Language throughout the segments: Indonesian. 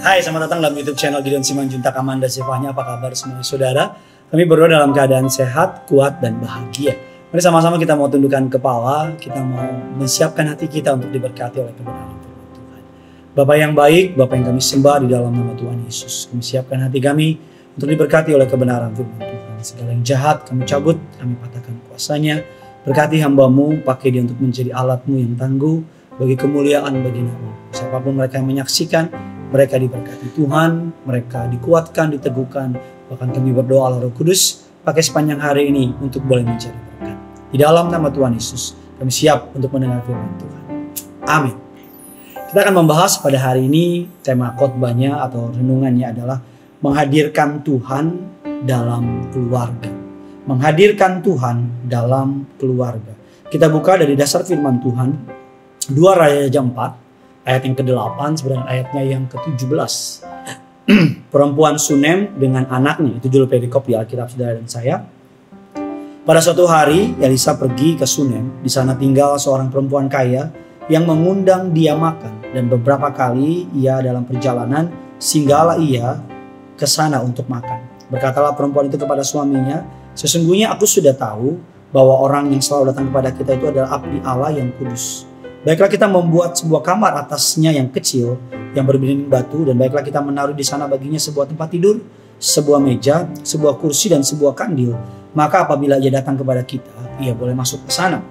Hai, selamat datang dalam YouTube channel Gideon Simanjuntak Amanda Sifahnya. Apa kabar semua saudara? Kami berdoa dalam keadaan sehat, kuat, dan bahagia. Mari sama-sama kita mau tundukkan kepala, kita mau menyiapkan hati kita untuk diberkati oleh kebenaran firman Tuhan. Bapa yang baik, Bapa yang kami sembah di dalam nama Tuhan Yesus. Kami siapkan hati kami untuk diberkati oleh kebenaran firman Tuhan. Segala yang jahat kami cabut, kami patahkan kuasanya. Berkati hamba-Mu, pakai dia untuk menjadi alat-Mu yang tangguh bagi kemuliaan bagi nama-Mu. Siapapun mereka yang menyaksikan, mereka diberkati Tuhan, mereka dikuatkan, diteguhkan. Bahkan kami berdoa Allah Roh Kudus, pakai sepanjang hari ini untuk boleh menjadi berkat. Di dalam nama Tuhan Yesus, kami siap untuk mendengar firman Tuhan. Amin. Kita akan membahas pada hari ini, tema khotbahnya atau renungannya adalah menghadirkan Tuhan dalam keluarga. Menghadirkan Tuhan dalam keluarga. Kita buka dari dasar firman Tuhan, 2 Raja 4. Ayat yang ke-8 sebenarnya ayatnya yang ke-17. Perempuan Sunem dengan anaknya, itu judul perikop di Alkitab saudara dan saya. Pada suatu hari Elisa pergi ke Sunem. Di sana tinggal seorang perempuan kaya yang mengundang dia makan. Dan beberapa kali ia dalam perjalanan singgahlah ia ke sana untuk makan. Berkatalah perempuan itu kepada suaminya, sesungguhnya aku sudah tahu bahwa orang yang selalu datang kepada kita itu adalah abdi Allah yang kudus. Baiklah kita membuat sebuah kamar atasnya yang kecil, yang berdinding batu, dan baiklah kita menaruh di sana baginya sebuah tempat tidur, sebuah meja, sebuah kursi, dan sebuah kandil. Maka apabila ia datang kepada kita, ia boleh masuk ke sana.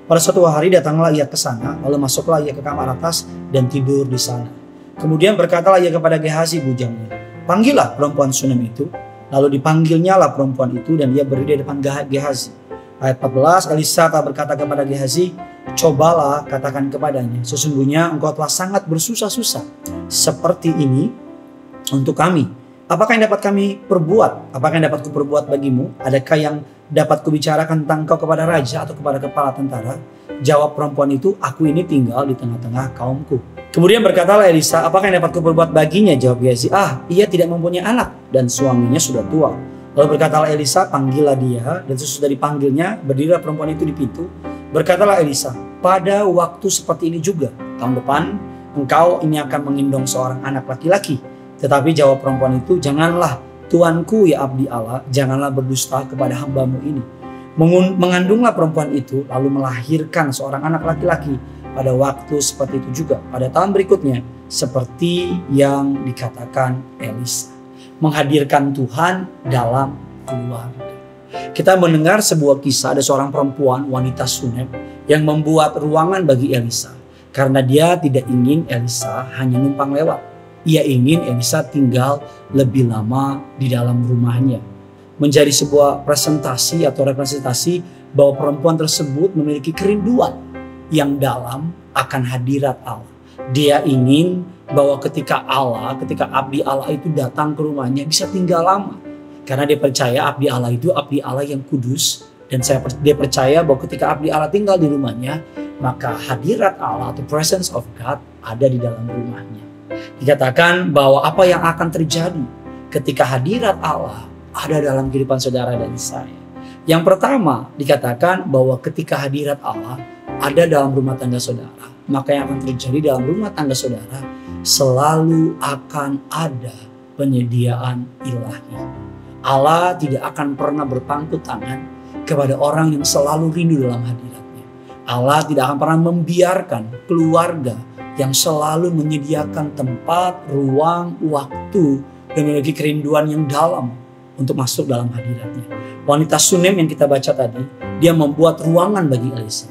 Pada suatu hari datanglah ia ke sana, lalu masuklah ia ke kamar atas dan tidur di sana. Kemudian berkatalah ia kepada Gehazi bujangnya, panggillah perempuan Sunem itu. Lalu dipanggilnyalah perempuan itu dan ia berdiri di depan Gehazi. Ayat 14, Elisa berkata kepada Gehazi, cobalah katakan kepadanya, sesungguhnya engkau telah sangat bersusah-susah seperti ini untuk kami. Apakah yang dapat kami perbuat? Apakah yang dapat kuperbuat bagimu? Adakah yang dapat kubicarakan tentang kau kepada raja atau kepada kepala tentara? Jawab perempuan itu, aku ini tinggal di tengah-tengah kaumku. Kemudian berkatalah Elisa, apakah yang dapat kuperbuat baginya? Jawab Gehazi, ia tidak mempunyai anak dan suaminya sudah tua. Lalu berkatalah Elisa, panggillah dia. Dan sesudah dipanggilnya, berdirilah perempuan itu di pintu. Berkatalah Elisa, pada waktu seperti ini juga, tahun depan, engkau ini akan mengindong seorang anak laki-laki. Tetapi jawab perempuan itu, janganlah Tuanku ya abdi Allah, janganlah berdusta kepada hamba-Mu ini. Mengandunglah perempuan itu, lalu melahirkan seorang anak laki-laki. Pada waktu seperti itu juga, pada tahun berikutnya, seperti yang dikatakan Elisa. Menghadirkan Tuhan dalam keluarga. Kita mendengar sebuah kisah, ada seorang perempuan wanita Sunem yang membuat ruangan bagi Elisa. Karena dia tidak ingin Elisa hanya numpang lewat. Ia ingin Elisa tinggal lebih lama di dalam rumahnya. Menjadi sebuah presentasi atau representasi bahwa perempuan tersebut memiliki kerinduan yang dalam akan hadirat Allah. Dia ingin bahwa ketika abdi Allah itu datang ke rumahnya bisa tinggal lama. Karena dia percaya abdi Allah itu abdi Allah yang kudus. Dan dia percaya bahwa ketika abdi Allah tinggal di rumahnya, maka hadirat Allah atau presence of God ada di dalam rumahnya. Dikatakan bahwa apa yang akan terjadi ketika hadirat Allah ada dalam kehidupan saudara dan saya. Yang pertama dikatakan bahwa ketika hadirat Allah ada dalam rumah tangga saudara, maka yang akan terjadi dalam rumah tangga saudara selalu akan ada penyediaan ilahi. Allah tidak akan pernah berpangku tangan kepada orang yang selalu rindu dalam hadiratnya. Allah tidak akan pernah membiarkan keluarga yang selalu menyediakan tempat, ruang, waktu, dan memiliki kerinduan yang dalam untuk masuk dalam hadiratnya. Wanita Sunem yang kita baca tadi, dia membuat ruangan bagi Elisa.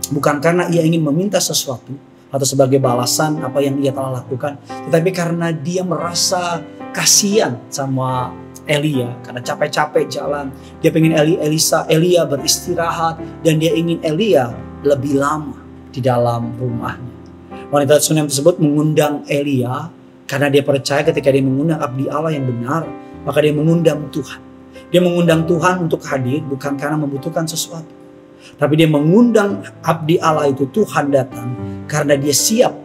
Bukan karena ia ingin meminta sesuatu atau sebagai balasan apa yang ia telah lakukan, tetapi karena dia merasa kasihan sama Elia karena capek-capek jalan. Dia pengen Elia beristirahat dan dia ingin Elia lebih lama di dalam rumahnya. Wanita Sunem tersebut mengundang Elia karena dia percaya ketika dia mengundang abdi Allah yang benar, maka dia mengundang Tuhan. Dia mengundang Tuhan untuk hadir bukan karena membutuhkan sesuatu, tapi dia mengundang abdi Allah itu Tuhan datang karena dia siap.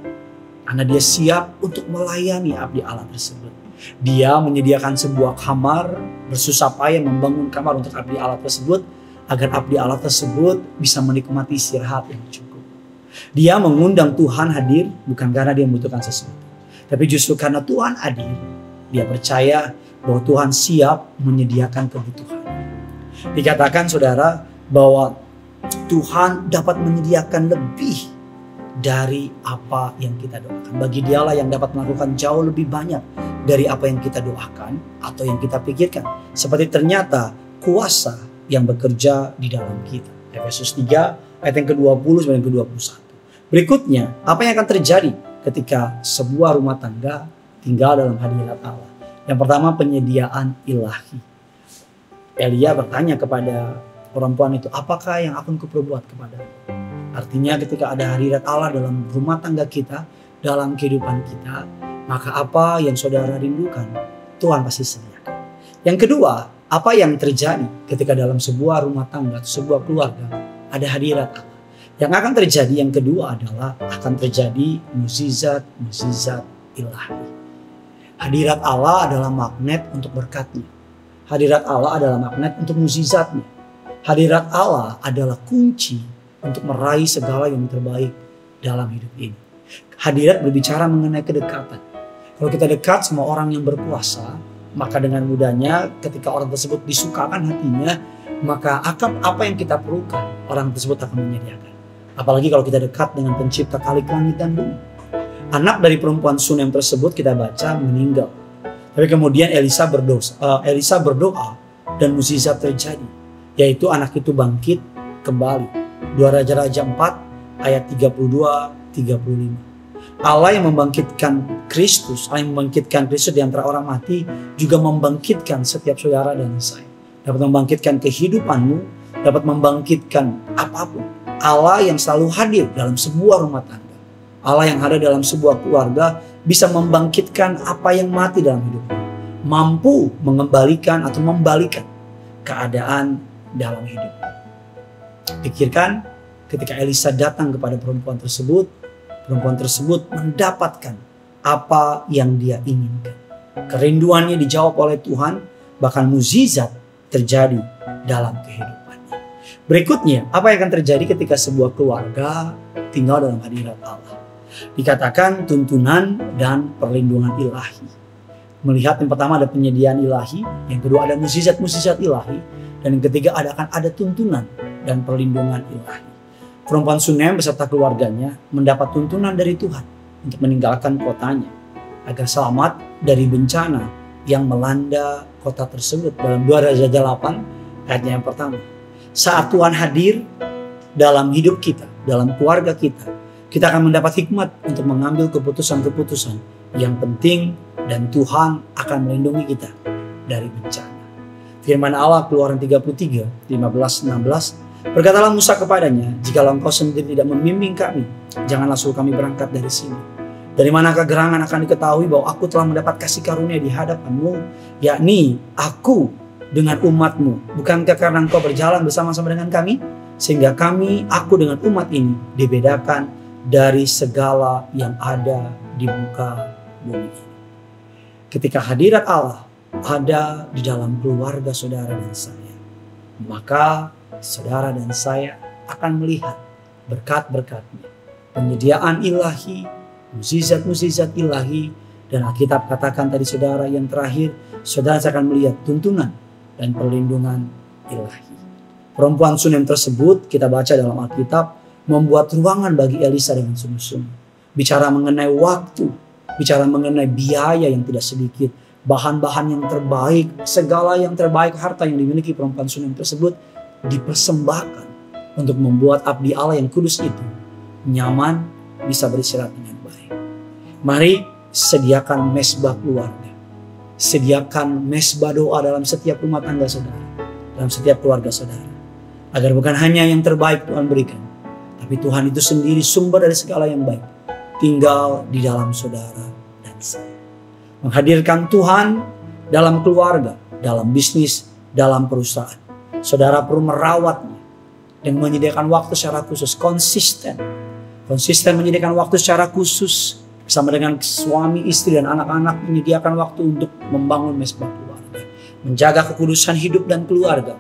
Karena dia siap untuk melayani abdi Allah tersebut. Dia menyediakan sebuah kamar, bersusah payah membangun kamar untuk abdi Allah tersebut agar abdi Allah tersebut bisa menikmati istirahat yang cukup. Dia mengundang Tuhan hadir bukan karena dia membutuhkan sesuatu, Tapi justru karena Tuhan adil, dia percaya bahwa Tuhan siap menyediakan kebutuhan. Dikatakan saudara bahwa Tuhan dapat menyediakan lebih dari apa yang kita doakan. Bagi Dialah yang dapat melakukan jauh lebih banyak dari apa yang kita doakan atau yang kita pikirkan. Seperti ternyata kuasa yang bekerja di dalam kita. Efesus 3 ayat yang ke-20 dan ke-21. Berikutnya, apa yang akan terjadi ketika sebuah rumah tangga tinggal dalam hadirat Allah? Yang pertama, penyediaan ilahi. Elia bertanya kepada perempuan itu, apakah yang akan kuperbuat kepadamu? Artinya ketika ada hadirat Allah dalam rumah tangga kita, dalam kehidupan kita, maka apa yang saudara rindukan, Tuhan pasti sediakan. Yang kedua, apa yang terjadi ketika dalam sebuah rumah tangga atau sebuah keluarga ada hadirat Allah? Yang akan terjadi yang kedua adalah akan terjadi mukjizat ilahi. Hadirat Allah adalah magnet untuk berkatnya. Hadirat Allah adalah magnet untuk mukjizatnya. Hadirat Allah adalah kunci untuk meraih segala yang terbaik dalam hidup ini. Hadirat berbicara mengenai kedekatan. Kalau kita dekat sama orang yang berkuasa, maka dengan mudahnya ketika orang tersebut disukakan hatinya, maka apa yang kita perlukan, orang tersebut akan menyediakan. Apalagi kalau kita dekat dengan pencipta kalik langit dan bumi. Anak dari perempuan Sunem tersebut kita baca meninggal. Tapi kemudian Elisa berdoa dan mukjizat terjadi. Yaitu anak itu bangkit kembali. 2 Raja-Raja 4 ayat 32-35. Allah yang membangkitkan Kristus, Allah yang membangkitkan Kristus di antara orang mati, juga membangkitkan setiap saudara dan saya. Dapat membangkitkan kehidupanmu, dapat membangkitkan apapun. Allah yang selalu hadir dalam sebuah rumah tangga. Allah yang ada dalam sebuah keluarga bisa membangkitkan apa yang mati dalam hidupmu. Mampu mengembalikan atau membalikan keadaan dalam hidupmu. Pikirkan ketika Elisa datang kepada perempuan tersebut mendapatkan apa yang dia inginkan. Kerinduannya dijawab oleh Tuhan, bahkan mukjizat terjadi dalam kehidupannya. Berikutnya, apa yang akan terjadi ketika sebuah keluarga tinggal dalam hadirat Allah? Dikatakan tuntunan dan perlindungan ilahi. Melihat yang pertama ada penyediaan ilahi, yang kedua ada mukjizat ilahi, dan yang ketiga akan ada tuntunan dan perlindungan ilahi. Perempuan Sunem beserta keluarganya mendapat tuntunan dari Tuhan untuk meninggalkan kotanya agar selamat dari bencana yang melanda kota tersebut. Dalam 2 Raja 8 ayatnya yang pertama. Saat Tuhan hadir dalam hidup kita, dalam keluarga kita akan mendapat hikmat untuk mengambil keputusan-keputusan yang penting, dan Tuhan akan melindungi kita dari bencana. Firman Allah Keluaran 33, 15-16. Berkatalah Musa kepadanya, jikalau engkau sendiri tidak membimbing kami, janganlah suruh kami berangkat dari sini. Dari manakah gerangan akan diketahui bahwa aku telah mendapat kasih karunia di hadapanmu, yakni aku dengan umatmu. Bukankah karena engkau berjalan bersama-sama dengan kami, sehingga aku dengan umat ini dibedakan dari segala yang ada di muka bumi ini. Ketika hadirat Allah ada di dalam keluarga saudara dan saya, maka saudara dan saya akan melihat berkat-berkatnya, penyediaan ilahi, mukjizat ilahi, dan Alkitab katakan tadi saudara yang terakhir, saudara akan melihat tuntunan dan perlindungan ilahi. Perempuan Sunem tersebut kita baca dalam Alkitab membuat ruangan bagi Elisa dengan sungguh-sungguh. Bicara mengenai waktu, bicara mengenai biaya yang tidak sedikit, bahan-bahan yang terbaik, segala yang terbaik harta yang dimiliki perempuan Sunem tersebut dipersembahkan untuk membuat abdi Allah yang kudus itu nyaman, bisa beristirahat dengan baik. Mari sediakan mesbah keluarga, sediakan mesbah doa dalam setiap rumah tangga saudara, dalam setiap keluarga saudara, agar bukan hanya yang terbaik Tuhan berikan, tapi Tuhan itu sendiri sumber dari segala yang baik tinggal di dalam saudara dan saya. Menghadirkan Tuhan dalam keluarga, dalam bisnis, dalam perusahaan. Saudara perlu merawatnya dan menyediakan waktu secara khusus, konsisten menyediakan waktu secara khusus bersama dengan suami, istri, dan anak-anak, menyediakan waktu untuk membangun mesbah keluarga, menjaga kekudusan hidup dan keluarga,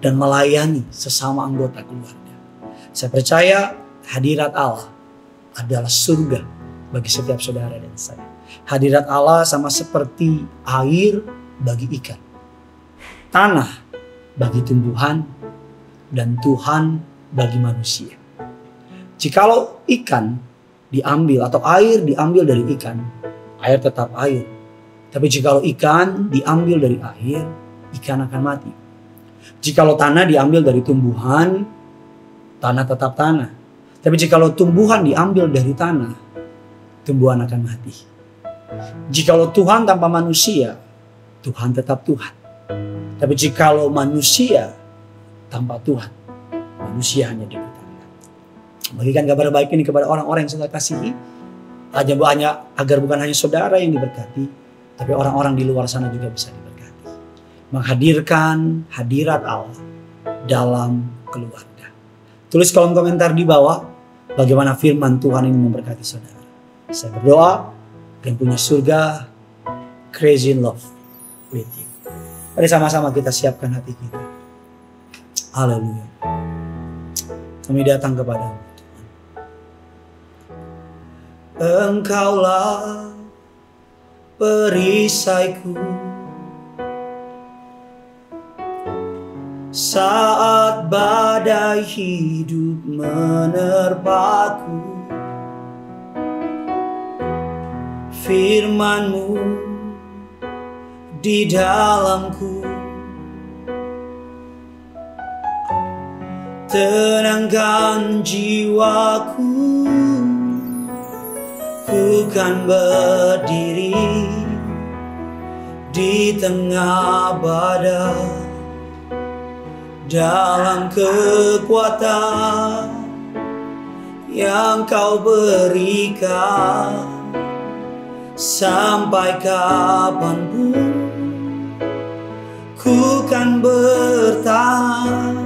dan melayani sesama anggota keluarga. Saya percaya hadirat Allah adalah surga bagi setiap saudara dan saya. Hadirat Allah sama seperti air bagi ikan, tanah bagi tumbuhan, dan Tuhan bagi manusia. Jikalau ikan diambil atau air diambil dari ikan, air tetap air. Tapi jikalau ikan diambil dari air, ikan akan mati. Jikalau tanah diambil dari tumbuhan, tanah tetap tanah. Tapi jikalau tumbuhan diambil dari tanah, tumbuhan akan mati. Jikalau Tuhan tanpa manusia, Tuhan tetap Tuhan. Tapi jikalau manusia tanpa Tuhan, manusia hanya dipertahankan. Bagikan kabar baik ini kepada orang-orang yang saudara kasihi, agar bukan hanya saudara yang diberkati, tapi orang-orang di luar sana juga bisa diberkati. Menghadirkan hadirat Allah dalam keluarga. Tulis kolom komentar di bawah bagaimana firman Tuhan ini memberkati saudara. Saya berdoa dan punya surga crazy in love with you. Mari sama-sama kita siapkan hati kita. Haleluya. Kami datang kepadamu Tuhan. Engkaulah perisaiku saat badai hidup menerpaku. Firman-Mu di dalamku, tenangkan jiwaku. Ku kan berdiri di tengah badai, dalam kekuatan yang Kau berikan. Sampai kapanpun ku kan bertahan,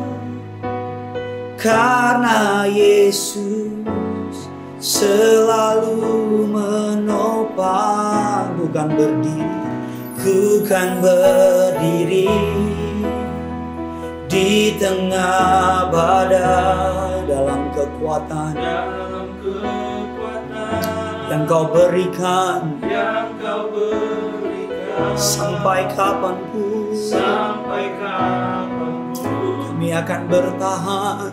karena Yesus selalu menopang. Ku kan berdiri di tengah badai, dalam kekuatan yang Kau berikan, sampai kapanpun, kami akan bertahan,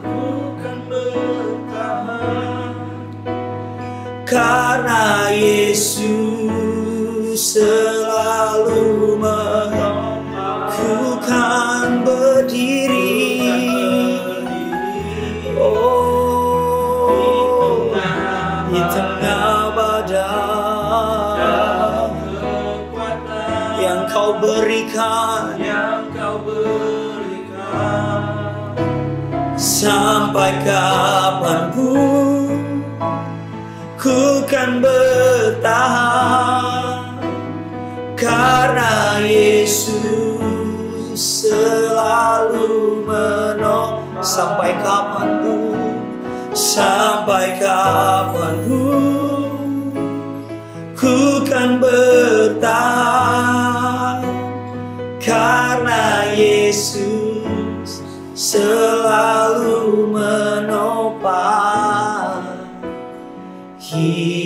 karena Yesus selalu mengukuhkan berdiri. Di tengah badai yang Kau berikan, sampai kapanpun ku kan bertahan, karena Yesus selalu menolong. Sampai kapanpun, sampai kapanpun ku kan bertahan, karena Yesus selalu menopang hidup.